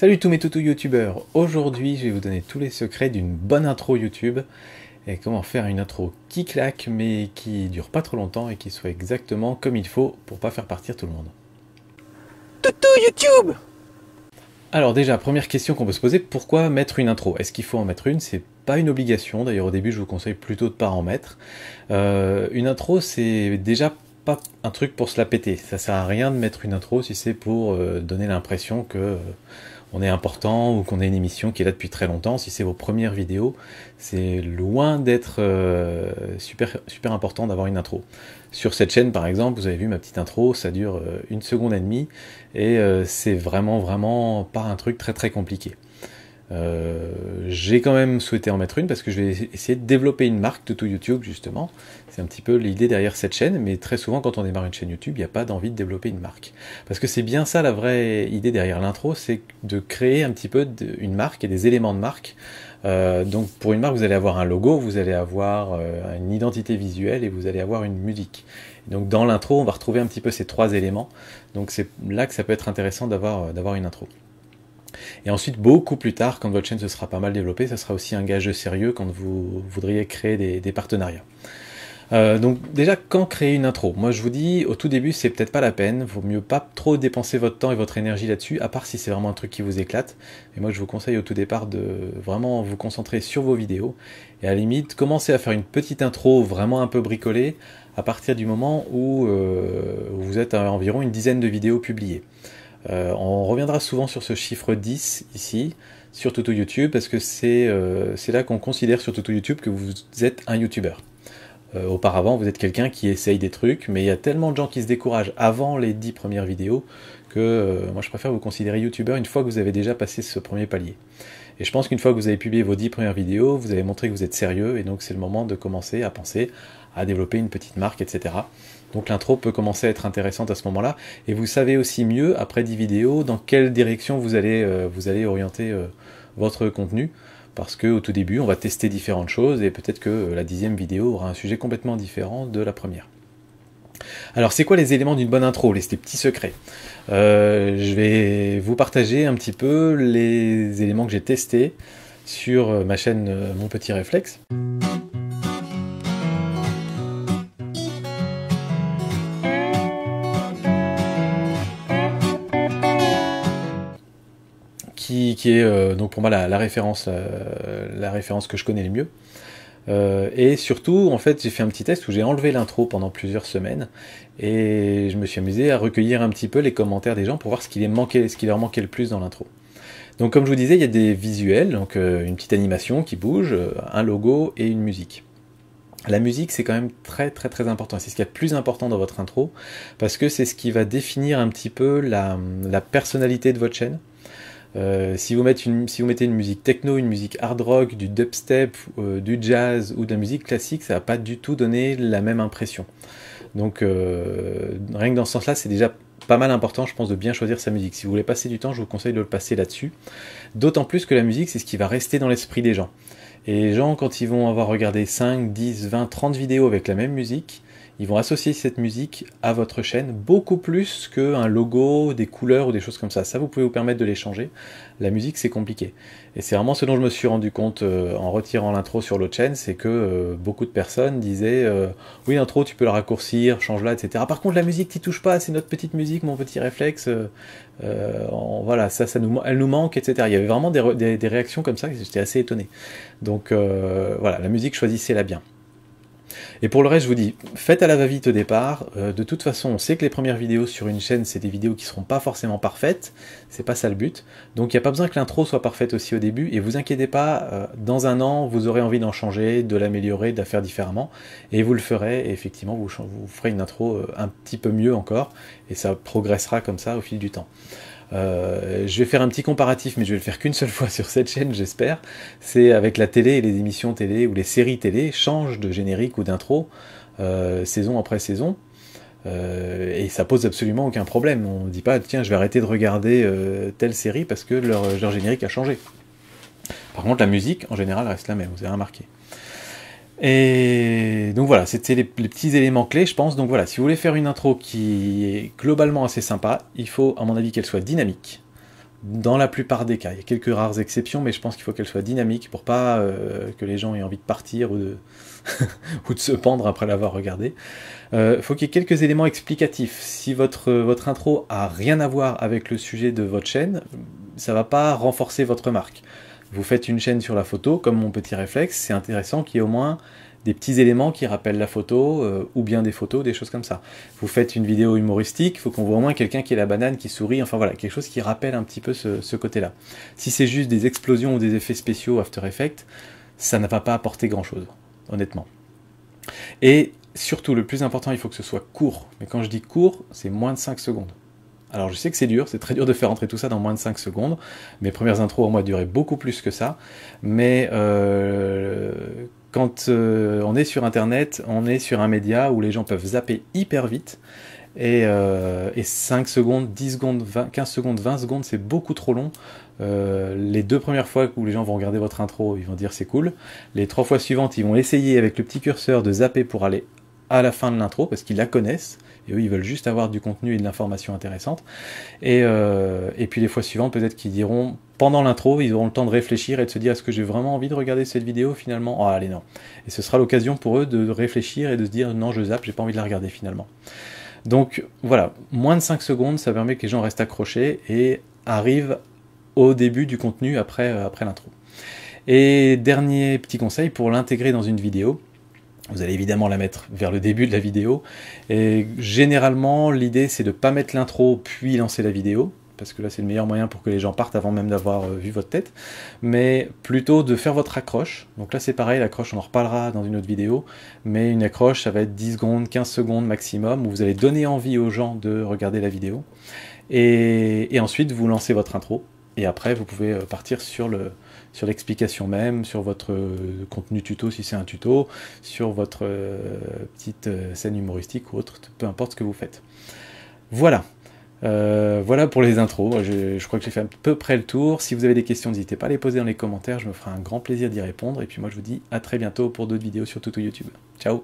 Salut tous mes toutous youtubeurs. Aujourd'hui je vais vous donner tous les secrets d'une bonne intro YouTube et comment faire une intro qui claque mais qui dure pas trop longtemps et qui soit exactement comme il faut pour pas faire partir tout le monde. Toutou YouTube. Alors déjà, première question qu'on peut se poser, pourquoi mettre une intro? Est-ce qu'il faut en mettre une? C'est pas une obligation, d'ailleurs au début je vous conseille plutôt de pas en mettre. Une intro c'est déjà pas un truc pour se la péter, ça sert à rien de mettre une intro si c'est pour donner l'impression que on est important ou qu'on a une émission qui est là depuis très longtemps. Si c'est vos premières vidéos, c'est loin d'être super important d'avoir une intro. Sur cette chaîne par exemple, vous avez vu ma petite intro, ça dure 1 seconde et demie et c'est vraiment pas un truc très compliqué. J'ai quand même souhaité en mettre une parce que je vais essayer de développer une marque Toutou YouTube justement. C'est un petit peu l'idée derrière cette chaîne, mais très souvent quand on démarre une chaîne YouTube, il n'y a pas d'envie de développer une marque. Parce que c'est bien ça la vraie idée derrière l'intro, c'est de créer un petit peu une marque et des éléments de marque. Donc pour une marque, vous allez avoir un logo, vous allez avoir une identité visuelle et vous allez avoir une musique. Donc dans l'intro, on va retrouver un petit peu ces 3 éléments. Donc c'est là que ça peut être intéressant d'avoir une intro. Et ensuite, beaucoup plus tard, quand votre chaîne se sera pas mal développée, ça sera aussi un gage de sérieux quand vous voudriez créer des partenariats. Donc déjà, quand créer une intro? Moi je vous dis, au tout début, c'est peut-être pas la peine, vaut mieux pas trop dépenser votre temps et votre énergie là-dessus, à part si c'est vraiment un truc qui vous éclate. Et moi je vous conseille au tout départ de vraiment vous concentrer sur vos vidéos, et à la limite, commencer à faire une petite intro vraiment un peu bricolée, à partir du moment où vous êtes à environ une dizaine de vidéos publiées. On reviendra souvent sur ce chiffre 10 ici, sur Toutou YouTube, parce que c'est là qu'on considère sur Toutou YouTube que vous êtes un youtubeur. Auparavant, vous êtes quelqu'un qui essaye des trucs, mais il y a tellement de gens qui se découragent avant les 10 premières vidéos que moi je préfère vous considérer youtubeur une fois que vous avez déjà passé ce premier palier. Et je pense qu'une fois que vous avez publié vos 10 premières vidéos, vous avez montré que vous êtes sérieux, et donc c'est le moment de commencer à penser à développer une petite marque, etc. Donc l'intro peut commencer à être intéressante à ce moment-là, et vous savez aussi mieux, après 10 vidéos, dans quelle direction vous allez orienter votre contenu, parce qu'au tout début, on va tester différentes choses, et peut-être que la 10e vidéo aura un sujet complètement différent de la première. Alors c'est quoi les éléments d'une bonne intro, ces petits secrets? Je vais vous partager un petit peu les éléments que j'ai testés sur ma chaîne Mon Petit Réflexe. Qui est donc pour moi la référence que je connais le mieux. Et surtout, en fait, j'ai fait un petit test où j'ai enlevé l'intro pendant plusieurs semaines et je me suis amusé à recueillir un petit peu les commentaires des gens pour voir ce qui leur manquait le plus dans l'intro. Donc comme je vous disais, il y a des visuels, donc une petite animation qui bouge, un logo et une musique. La musique, c'est quand même très important, c'est ce qu'il y a de plus important dans votre intro, parce que c'est ce qui va définir un petit peu la personnalité de votre chaîne. Si vous mettez une musique techno, une musique hard rock, du dubstep, du jazz ou de la musique classique, ça va pas du tout donner la même impression. Donc rien que dans ce sens-là, c'est déjà pas mal important, je pense, de bien choisir sa musique. Si vous voulez passer du temps, je vous conseille de le passer là-dessus. D'autant plus que la musique, c'est ce qui va rester dans l'esprit des gens. Et les gens, quand ils vont avoir regardé 5, 10, 20, 30 vidéos avec la même musique, ils vont associer cette musique à votre chaîne beaucoup plus qu'un logo, des couleurs ou des choses comme ça. Ça, vous pouvez vous permettre de les changer. La musique, c'est compliqué. Et c'est vraiment ce dont je me suis rendu compte en retirant l'intro sur l'autre chaîne, c'est que beaucoup de personnes disaient oui, l'intro, tu peux la raccourcir, change-la, etc. Par contre, la musique, t'y touches pas, c'est notre petite musique, mon petit réflexe. Voilà, elle nous manque, etc. Il y avait vraiment des réactions comme ça, j'étais assez étonné. Donc voilà, la musique, choisissez-la bien. Et pour le reste, je vous dis, faites à la va-vite au départ. De toute façon, on sait que les premières vidéos sur une chaîne, c'est des vidéos qui seront pas forcément parfaites. C'est pas ça le but. Donc il n'y a pas besoin que l'intro soit parfaite aussi au début. Et vous inquiétez pas, dans un an, vous aurez envie d'en changer, de l'améliorer, de la faire différemment. Et vous le ferez. Et effectivement, vous ferez une intro un petit peu mieux encore. Et ça progressera comme ça au fil du temps. Je vais faire un petit comparatif, mais je vais le faire qu'une seule fois sur cette chaîne, j'espère. C'est avec la télé et les émissions télé ou les séries télé changent de générique ou d'intro saison après saison. Et ça pose absolument aucun problème. On ne dit pas tiens, je vais arrêter de regarder telle série parce que leur générique a changé. Par contre, la musique en général reste la même, vous avez remarqué. Et donc voilà, c'était les petits éléments clés, je pense. Donc voilà, si vous voulez faire une intro qui est globalement assez sympa, il faut, à mon avis, qu'elle soit dynamique. dans la plupart des cas. Il y a quelques rares exceptions, mais je pense qu'il faut qu'elle soit dynamique pour pas que les gens aient envie de partir ou de, ou de se pendre après l'avoir regardé. Faut qu'il y ait quelques éléments explicatifs. Si votre intro a rien à voir avec le sujet de votre chaîne, ça va pas renforcer votre marque. Vous faites une chaîne sur la photo, comme mon petit réflexe, c'est intéressant qu'il y ait au moins des petits éléments qui rappellent la photo, ou bien des photos, des choses comme ça. Vous faites une vidéo humoristique, il faut qu'on voit au moins quelqu'un qui est la banane, qui sourit, enfin voilà, quelque chose qui rappelle un petit peu ce côté-là. Si c'est juste des explosions ou des effets spéciaux After Effects, ça ne va pas apporter grand-chose, honnêtement. Et surtout, le plus important, il faut que ce soit court. Mais quand je dis court, c'est moins de 5 secondes. Alors je sais que c'est dur, c'est très dur de faire entrer tout ça dans moins de 5 secondes. Mes premières intros ont moi duré beaucoup plus que ça. Mais quand on est sur internet, on est sur un média où les gens peuvent zapper hyper vite. Et 5 secondes, 10 secondes, 20, 15 secondes, 20 secondes, c'est beaucoup trop long. Les 2 premières fois où les gens vont regarder votre intro, ils vont dire c'est cool. Les 3 fois suivantes, ils vont essayer avec le petit curseur de zapper pour aller à la fin de l'intro, parce qu'ils la connaissent. Et eux, ils veulent juste avoir du contenu et de l'information intéressante. Et puis les fois suivantes, peut-être qu'ils diront, pendant l'intro, ils auront le temps de réfléchir et de se dire, est-ce que j'ai vraiment envie de regarder cette vidéo finalement? Oh, allez, non. Et ce sera l'occasion pour eux de réfléchir et de se dire, non, je zappe, j'ai pas envie de la regarder finalement. Donc voilà, moins de 5 secondes, ça permet que les gens restent accrochés et arrivent au début du contenu après l'intro. Et dernier petit conseil, pour l'intégrer dans une vidéo, vous allez évidemment la mettre vers le début de la vidéo. Et généralement, l'idée, c'est de ne pas mettre l'intro puis lancer la vidéo, parce que là, c'est le meilleur moyen pour que les gens partent avant même d'avoir vu votre tête. Mais plutôt de faire votre accroche. Donc là, c'est pareil, l'accroche, on en reparlera dans une autre vidéo. Mais une accroche, ça va être 10 secondes, 15 secondes maximum, où vous allez donner envie aux gens de regarder la vidéo. Et ensuite, vous lancez votre intro. Et après, vous pouvez partir sur l'explication même, sur votre contenu tuto si c'est un tuto, sur votre petite scène humoristique ou autre, peu importe ce que vous faites. Voilà. Voilà pour les intros. Je crois que j'ai fait à peu près le tour. Si vous avez des questions, n'hésitez pas à les poser dans les commentaires. Je me ferai un grand plaisir d'y répondre. Et puis moi, je vous dis à très bientôt pour d'autres vidéos sur Toutou YouTube. Ciao!